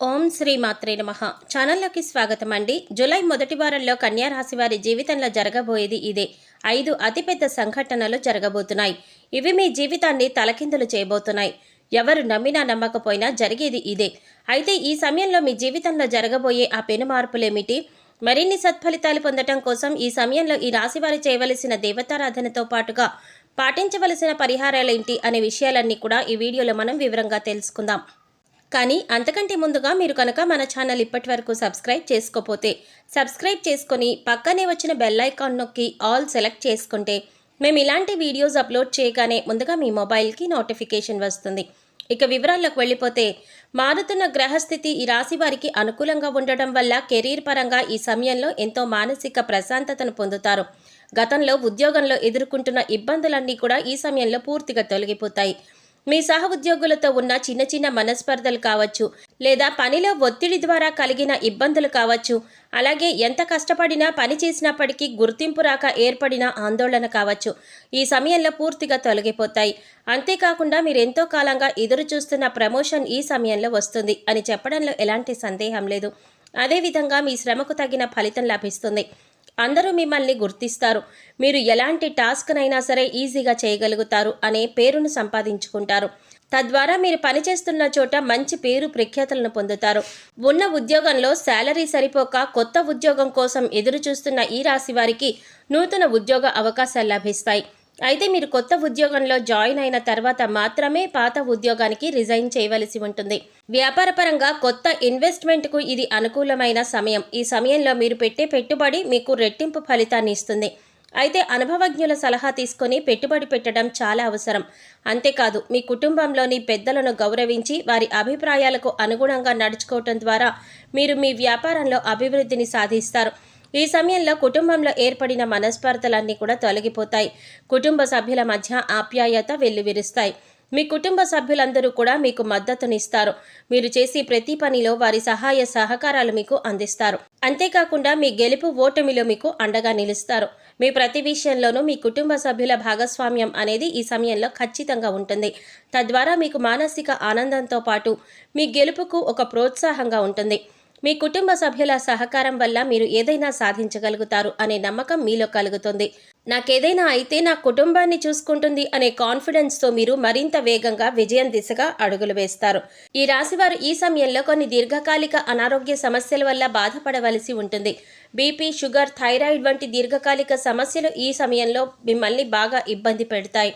ఓం శ్రీ మాత్రే నమః. ఛానల్లోకి స్వాగతం అండి. జూలై మొదటి వారంలో కన్యా రాశి వారి జీవితంలో జరగబోయేది ఇదే. 5 అతిపెద్ద సంఘటనలు జరగబోతున్నాయి. ఇవి మీ జీవితాన్ని తలకిందులు చేయబోతున్నాయి. ఎవరు నమ్మినా నమ్మకపోయినా జరిగేది ఇదే. అయితే ఈ సమయంలో మీ జీవితంలో జరగబోయే ఆ పెను మార్పులేమిటి? మరిన్ని సత్ఫలితాలు పొందటం కోసం ఈ సమయంలో ఈ రాశి వారు చేయవలసిన దేవతారాధనతో పాటుగా పాటించవలసిన పరిహారాలేంటి అనే విషయాలన్నీ కూడా ఈ వీడియోలో మనం వివరంగా తెలుసుకుందాం. కానీ అంతకంటే ముందుగా మీరు కనుక మన ఛానల్ ఇప్పటి వరకు సబ్స్క్రైబ్ చేసుకోకపోతే సబ్స్క్రైబ్ చేసుకొని పక్కనే వచ్చిన బెల్ ఐకాన్ నొక్కి ఆల్ సెలెక్ట్ చేసుకుంటే మేము ఇలాంటి వీడియోస్ అప్లోడ్ చేయగానే ముందుగా మీ మొబైల్కి నోటిఫికేషన్ వస్తుంది. ఇక వివరాల్లోకి వెళ్ళిపోతే, మారుతున్న గ్రహస్థితి ఈ రాశి వారికి అనుకూలంగా ఉండడం వల్ల కెరీర్ పరంగా ఈ సమయంలో ఎంతో మానసిక ప్రశాంతతను పొందుతారు. గతంలో ఉద్యోగంలో ఎదుర్కొంటున్న ఇబ్బందులన్నీ కూడా ఈ సమయంలో పూర్తిగా తొలగిపోతాయి. మీ సహ ఉద్యోగులతో ఉన్న చిన్న చిన్న మనస్పర్ధలు కావచ్చు, లేదా పనిలో ఒత్తిడి ద్వారా కలిగిన ఇబ్బందులు కావచ్చు, అలాగే ఎంత కష్టపడినా పని చేసినప్పటికీ గుర్తింపు రాక ఏర్పడిన ఆందోళన కావచ్చు, ఈ సమయంలో పూర్తిగా తొలగిపోతాయి. అంతేకాకుండా మీరు ఎంతో కాలంగా ఎదురు చూస్తున్న ప్రమోషన్ ఈ సమయంలో వస్తుంది అని చెప్పడంలో ఎలాంటి సందేహం లేదు. అదేవిధంగా మీ శ్రమకు తగిన ఫలితం లభిస్తుంది. అందరూ మిమ్మల్ని గుర్తిస్తారు. మీరు ఎలాంటి టాస్క్నైనా సరే ఈజీగా చేయగలుగుతారు అనే పేరును సంపాదించుకుంటారు. తద్వారా మీరు పనిచేస్తున్న చోట మంచి పేరు ప్రఖ్యాతులను పొందుతారు. ఉన్న ఉద్యోగంలో శాలరీ సరిపోక కొత్త ఉద్యోగం కోసం ఎదురు చూస్తున్న ఈ రాశి వారికి నూతన ఉద్యోగ అవకాశాలు లభిస్తాయి. అయితే మీరు కొత్త ఉద్యోగంలో జాయిన్ అయిన తర్వాత మాత్రమే పాత ఉద్యోగానికి రిజైన్ చేయవలసి ఉంటుంది. వ్యాపారపరంగా కొత్త ఇన్వెస్ట్మెంట్కు ఇది అనుకూలమైన సమయం. ఈ సమయంలో మీరు పెట్టే పెట్టుబడి మీకు రెట్టింపు ఫలితాన్ని ఇస్తుంది. అయితే అనుభవజ్ఞుల సలహా తీసుకొని పెట్టుబడి పెట్టడం చాలా అవసరం. అంతేకాదు, మీ కుటుంబంలోని పెద్దలను గౌరవించి వారి అభిప్రాయాలకు అనుగుణంగా నడుచుకోవటం ద్వారా మీరు మీ వ్యాపారంలో అభివృద్ధిని సాధిస్తారు. ఈ సమయంలో కుటుంబంలో ఏర్పడిన మనస్పర్ధలన్నీ కూడా తొలగిపోతాయి. కుటుంబ సభ్యుల మధ్య ఆప్యాయత వెల్లివిరుస్తాయి. మీ కుటుంబ సభ్యులందరూ కూడా మీకు మద్దతునిస్తారు. మీరు చేసే ప్రతి పనిలో వారి సహాయ సహకారాలు మీకు అందిస్తారు. అంతేకాకుండా మీ గెలుపు ఓటమిలో మీకు అండగా నిలుస్తారు. మీ ప్రతి విషయంలోనూ మీ కుటుంబ సభ్యుల భాగస్వామ్యం అనేది ఈ సమయంలో ఖచ్చితంగా ఉంటుంది. తద్వారా మీకు మానసిక ఆనందంతో పాటు మీ గెలుపుకు ఒక ప్రోత్సాహంగా ఉంటుంది. మీ కుటుంబ సభ్యుల సహకారం వల్ల మీరు ఏదైనా సాధించగలుగుతారు అనే నమ్మకం మీలో కలుగుతుంది. నాకేదైనా అయితే నా కుటుంబాన్ని చూసుకుంటుంది అనే కాన్ఫిడెన్స్తో మీరు మరింత వేగంగా విజయం దిశగా అడుగులు వేస్తారు. ఈ రాశివారు ఈ సమయంలో కొన్ని దీర్ఘకాలిక అనారోగ్య సమస్యల వల్ల బాధపడవలసి ఉంటుంది. బీపీ, షుగర్, థైరాయిడ్ వంటి దీర్ఘకాలిక సమస్యలు ఈ సమయంలో మిమ్మల్ని బాగా ఇబ్బంది పెడతాయి.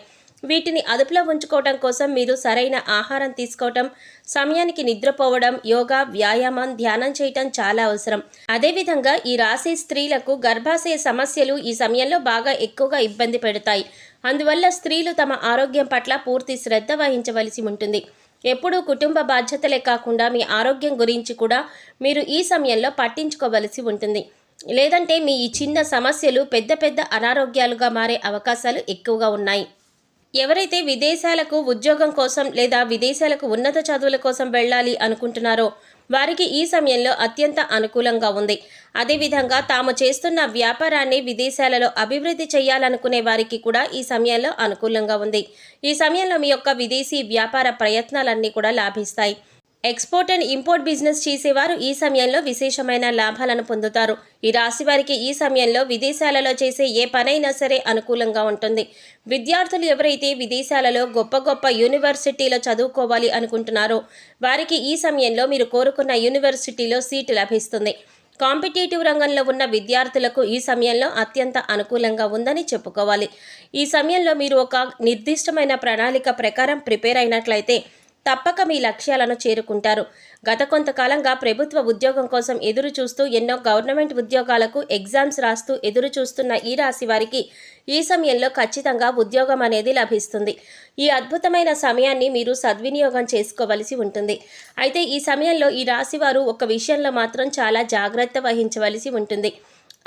వీటిని అదుపులో ఉంచుకోవడం కోసం మీరు సరైన ఆహారం తీసుకోవటం, సమయానికి నిద్రపోవడం, యోగా, వ్యాయామం, ధ్యానం చేయటం చాలా అవసరం. అదేవిధంగా ఈ రాశి స్త్రీలకు గర్భాశయ సమస్యలు ఈ సమయంలో బాగా ఎక్కువగా ఇబ్బంది పెడతాయి. అందువల్ల స్త్రీలు తమ ఆరోగ్యం పట్ల పూర్తి శ్రద్ధ వహించవలసి ఉంటుంది. ఎప్పుడూ కుటుంబ బాధ్యతలే కాకుండా మీ ఆరోగ్యం గురించి కూడా మీరు ఈ సమయంలో పట్టించుకోవలసి ఉంటుంది. లేదంటే మీ ఈ చిన్న సమస్యలు పెద్ద పెద్ద అనారోగ్యాలుగా మారే అవకాశాలు ఎక్కువగా ఉన్నాయి. ఎవరైతే విదేశాలకు ఉద్యోగం కోసం లేదా విదేశాలకు ఉన్నత చదువుల కోసం వెళ్ళాలి అనుకుంటున్నారో వారికి ఈ సమయంలో అత్యంత అనుకూలంగా ఉంది. అదేవిధంగా తాము చేస్తున్న వ్యాపారాన్ని విదేశాలలో అభివృద్ధి చేయాలనుకునే వారికి కూడా ఈ సమయంలో అనుకూలంగా ఉంది. ఈ సమయంలో మీ యొక్క విదేశీ వ్యాపార ప్రయత్నాలన్నీ కూడా లాభిస్తాయి. ఎక్స్పోర్ట్ అండ్ ఇంపోర్ట్ బిజినెస్ చేసేవారు ఈ సమయంలో విశేషమైన లాభాలను పొందుతారు. ఈ రాశి వారికి ఈ సమయంలో విదేశాలలో చేసే ఏ పనైనా సరే అనుకూలంగా ఉంటుంది. విద్యార్థులు ఎవరైతే విదేశాలలో గొప్ప గొప్ప యూనివర్సిటీలో చదువుకోవాలి అనుకుంటున్నారో వారికి ఈ సమయంలో మీరు కోరుకున్న యూనివర్సిటీలో సీటు లభిస్తుంది. కాంపిటేటివ్ రంగంలో ఉన్న విద్యార్థులకు ఈ సమయంలో అత్యంత అనుకూలంగా ఉందని చెప్పుకోవాలి. ఈ సమయంలో మీరు ఒక నిర్దిష్టమైన ప్రణాళిక ప్రకారం ప్రిపేర్ అయినట్లయితే తప్పక మీ లక్ష్యాలను చేరుకుంటారు. గత కొంతకాలంగా ప్రభుత్వ ఉద్యోగం కోసం ఎదురు చూస్తూ ఎన్నో గవర్నమెంట్ ఉద్యోగాలకు ఎగ్జామ్స్ రాస్తూ ఎదురు చూస్తున్న ఈ రాశి వారికి ఈ సమయంలో ఖచ్చితంగా ఉద్యోగం అనేది లభిస్తుంది. ఈ అద్భుతమైన సమయాన్ని మీరు సద్వినియోగం చేసుకోవలసి ఉంటుంది. అయితే ఈ సమయంలో ఈ రాశి వారు ఒక విషయంలో మాత్రం చాలా జాగ్రత్త వహించవలసి ఉంటుంది.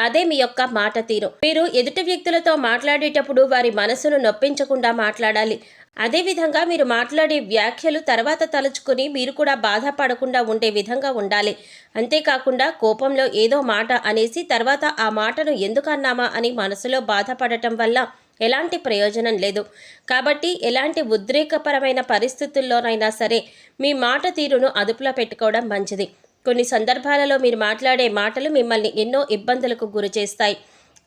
అదే మీ యొక్క మాట తీరు. మీరు ఎదుటి వ్యక్తులతో మాట్లాడేటప్పుడు వారి మనసును నొప్పించకుండా మాట్లాడాలి. అదేవిధంగా మీరు మాట్లాడే వ్యాఖ్యలు తర్వాత తలుచుకుని మీరు కూడా బాధపడకుండా ఉండే విధంగా ఉండాలి. అంతేకాకుండా కోపంలో ఏదో మాట అనేసి తర్వాత ఆ మాటను ఎందుకు అన్నామా అని మనసులో బాధపడటం వల్ల ఎలాంటి ప్రయోజనం లేదు. కాబట్టి ఎలాంటి ఉద్రేకపరమైన పరిస్థితుల్లోనైనా సరే మీ మాట తీరును అదుపులో పెట్టుకోవడం మంచిది. కొన్ని సందర్భాలలో మీరు మాట్లాడే మాటలు మిమ్మల్ని ఎన్నో ఇబ్బందులకు గురి చేస్తాయి.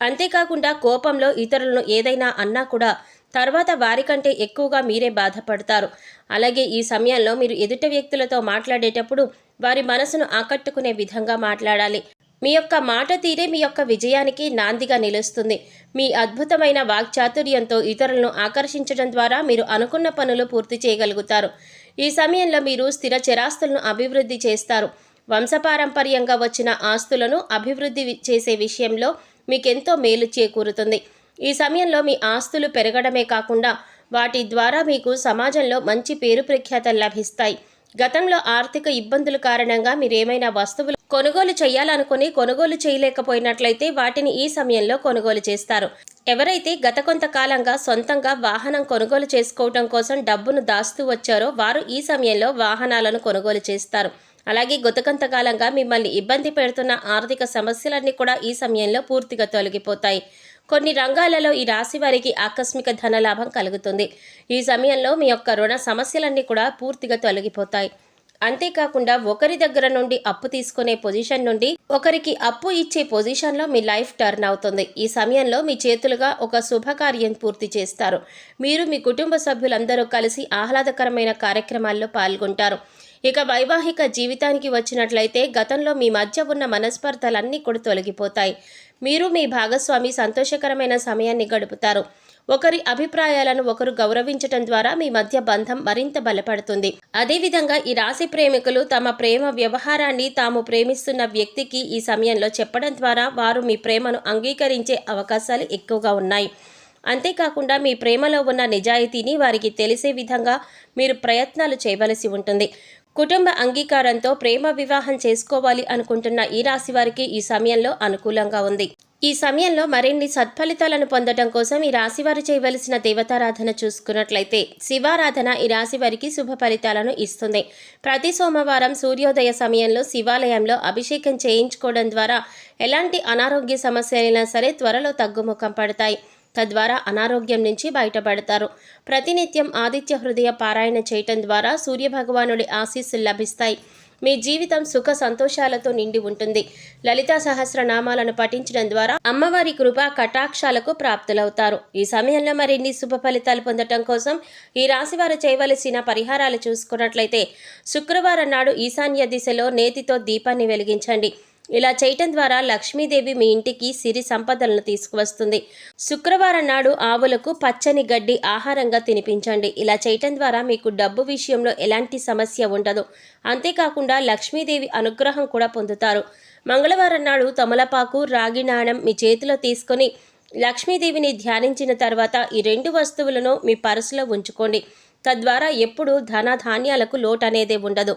అంతేకాకుండా కోపంలో ఇతరులను ఏదైనా అన్నా కూడా తర్వాత వారికంటే ఎక్కువగా మీరే బాధపడతారు. అలాగే ఈ సమయంలో మీరు ఎదుటి వ్యక్తులతో మాట్లాడేటప్పుడు వారి మనసును ఆకట్టుకునే విధంగా మాట్లాడాలి. మీ యొక్క మాట తీరే మీ యొక్క విజయానికి నాందిగా నిలుస్తుంది. మీ అద్భుతమైన వాక్చాతుర్యంతో ఇతరులను ఆకర్షించడం ద్వారా మీరు అనుకున్న పనులు పూర్తి చేయగలుగుతారు. ఈ సమయంలో మీరు స్థిర చిరాస్తులను అభివృద్ధి చేస్తారు. వంశపారంపర్యంగా వచ్చిన ఆస్తులను అభివృద్ధి చేసే విషయంలో మీకెంతో మేలు చేకూరుతుంది. ఈ సమయంలో మీ ఆస్తులు పెరగడమే కాకుండా వాటి ద్వారా మీకు సమాజంలో మంచి పేరు ప్రఖ్యాతలు లభిస్తాయి. గతంలో ఆర్థిక ఇబ్బందుల కారణంగా మీరేమైనా వస్తువులు కొనుగోలు చేయాలనుకుని కొనుగోలు చేయలేకపోయినట్లయితే వాటిని ఈ సమయంలో కొనుగోలు చేస్తారు. ఎవరైతే గత కొంతకాలంగా సొంతంగా వాహనం కొనుగోలు చేసుకోవడం కోసం డబ్బును దాస్తూ వచ్చారో వారు ఈ సమయంలో వాహనాలను కొనుగోలు చేస్తారు. అలాగే గత కొంతకాలంగా మిమ్మల్ని ఇబ్బంది పెడుతున్న ఆర్థిక సమస్యలన్నీ కూడా ఈ సమయంలో పూర్తిగా తొలగిపోతాయి. కొన్ని రంగాలలో ఈ రాశి వారికి ఆకస్మిక ధనలాభం కలుగుతుంది. ఈ సమయంలో మీ యొక్క రుణ సమస్యలన్నీ కూడా పూర్తిగా తొలగిపోతాయి. అంతేకాకుండా ఒకరి దగ్గర నుండి అప్పు తీసుకునే పొజిషన్ నుండి ఒకరికి అప్పు ఇచ్చే పొజిషన్లో మీ లైఫ్ టర్న్ అవుతుంది. ఈ సమయంలో మీ చేతులుగా ఒక శుభకార్యం పూర్తి చేస్తారు. మీరు మీ కుటుంబ సభ్యులందరూ కలిసి ఆహ్లాదకరమైన కార్యక్రమాల్లో పాల్గొంటారు. ఇక వైవాహిక జీవితానికి వచ్చినట్లయితే గతంలో మీ మధ్య ఉన్న మనస్పర్ధలన్నీ కూడా తొలగిపోతాయి. మీరు మీ భాగస్వామి సంతోషకరమైన సమయాన్ని గడుపుతారు. ఒకరి అభిప్రాయాలను ఒకరు గౌరవించటం ద్వారా మీ మధ్య బంధం మరింత బలపడుతుంది. అదేవిధంగా ఈ రాశి ప్రేమికులు తమ ప్రేమ వ్యవహారాన్ని తాము ప్రేమిస్తున్న వ్యక్తికి ఈ సమయంలో చెప్పడం ద్వారా వారు మీ ప్రేమను అంగీకరించే అవకాశాలు ఎక్కువగా ఉన్నాయి. అంతేకాకుండా మీ ప్రేమలో ఉన్న నిజాయితీని వారికి తెలిసే విధంగా మీరు ప్రయత్నాలు చేయవలసి ఉంటుంది. కుటుంబ అంగీకారంతో ప్రేమ వివాహం చేసుకోవాలి అనుకుంటున్న ఈ రాశి వారికి ఈ సమయంలో అనుకూలంగా ఉంది. ఈ సమయంలో మరిన్ని సత్ఫలితాలను పొందడం కోసం ఈ రాశివారు చేయవలసిన దేవతారాధన చూసుకున్నట్లయితే శివారాధన ఈ రాశి వారికి శుభ ఫలితాలను ఇస్తుంది. ప్రతి సోమవారం సూర్యోదయ సమయంలో శివాలయంలో అభిషేకం చేయించుకోవడం ద్వారా ఎలాంటి అనారోగ్య సమస్యలైనా సరే త్వరలో తగ్గుముఖం పడతాయి. తద్వారా అనారోగ్యం నుంచి బయటపడతారు. ప్రతినిత్యం ఆదిత్య హృదయ పారాయణ చేయటం ద్వారా సూర్యభగవానుడి ఆశీస్సులు లభిస్తాయి. మీ జీవితం సుఖ సంతోషాలతో నిండి ఉంటుంది. లలితా సహస్రనామాలను పఠించడం ద్వారా అమ్మవారి కృప కటాక్షాలకు ప్రాప్తులవుతారు. ఈ సమయంలో మరిన్ని శుభ ఫలితాలు పొందటం కోసం ఈ రాశివారు చేయవలసిన పరిహారాలు చూసుకున్నట్లయితే శుక్రవారం నాడు ఈశాన్య దిశలో నేతితో దీపాన్ని వెలిగించండి. ఇలా చేయటం ద్వారా లక్ష్మీదేవి మీ ఇంటికి సిరి సంపదలను తీసుకువస్తుంది. శుక్రవారం నాడు ఆవులకు పచ్చని గడ్డి ఆహారంగా తినిపించండి. ఇలా చేయటం ద్వారా మీకు డబ్బు విషయంలో ఎలాంటి సమస్య ఉండదు. అంతేకాకుండా లక్ష్మీదేవి అనుగ్రహం కూడా పొందుతారు. మంగళవారం నాడు తమలపాకు, రాగి నాణెం మీ చేతిలో తీసుకొని లక్ష్మీదేవిని ధ్యానించిన తర్వాత ఈ 2 వస్తువులను మీ పర్సులో ఉంచుకోండి. తద్వారా ఎప్పుడు ధనధాన్యాలకు లోటు అనేదే ఉండదు.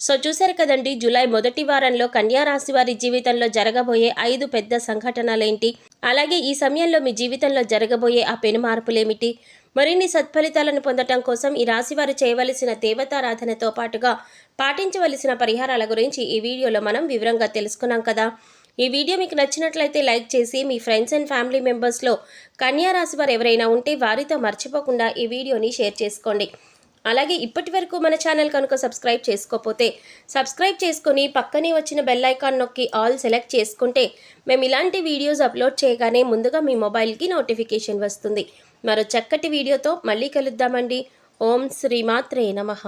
సో చూశారు కదండి, జూలై మొదటి వారంలో కన్యా రాశి వారి జీవితంలో జరగబోయే 5 పెద్ద సంఘటనలేంటి, అలాగే ఈ సమయంలో మీ జీవితంలో జరగబోయే ఆ పెను మార్పులేమిటి. మరిన్ని సత్ఫలితాలను పొందటం కోసం ఈ రాశి వారు చేయవలసిన దేవతారాధనతో పాటుగా పాటించవలసిన పరిహారాల గురించి ఈ వీడియోలో మనం వివరంగా తెలుసుకున్నాం కదా. ఈ వీడియో మీకు నచ్చినట్లయితే లైక్ చేసి మీ ఫ్రెండ్స్ అండ్ ఫ్యామిలీ మెంబర్స్లో కన్యా రాశి వారు ఎవరైనా ఉంటే వారితో మర్చిపోకుండా ఈ వీడియోని షేర్ చేసుకోండి. అలాగే ఇప్పటి వరకు మన ఛానల్ కనుక సబ్స్క్రైబ్ చేసుకోకపోతే సబ్స్క్రైబ్ చేసుకొని పక్కనే వచ్చిన బెల్ ఐకాన్ నొక్కి ఆల్ సెలెక్ట్ చేసుకుంటే మేము ఇలాంటి వీడియోస్ అప్లోడ్ చేయగానే ముందుగా మీ మొబైల్కి నోటిఫికేషన్ వస్తుంది. మరో చక్కటి వీడియోతో మళ్ళీ కలుద్దామండి. ఓం శ్రీమాత్రే నమః.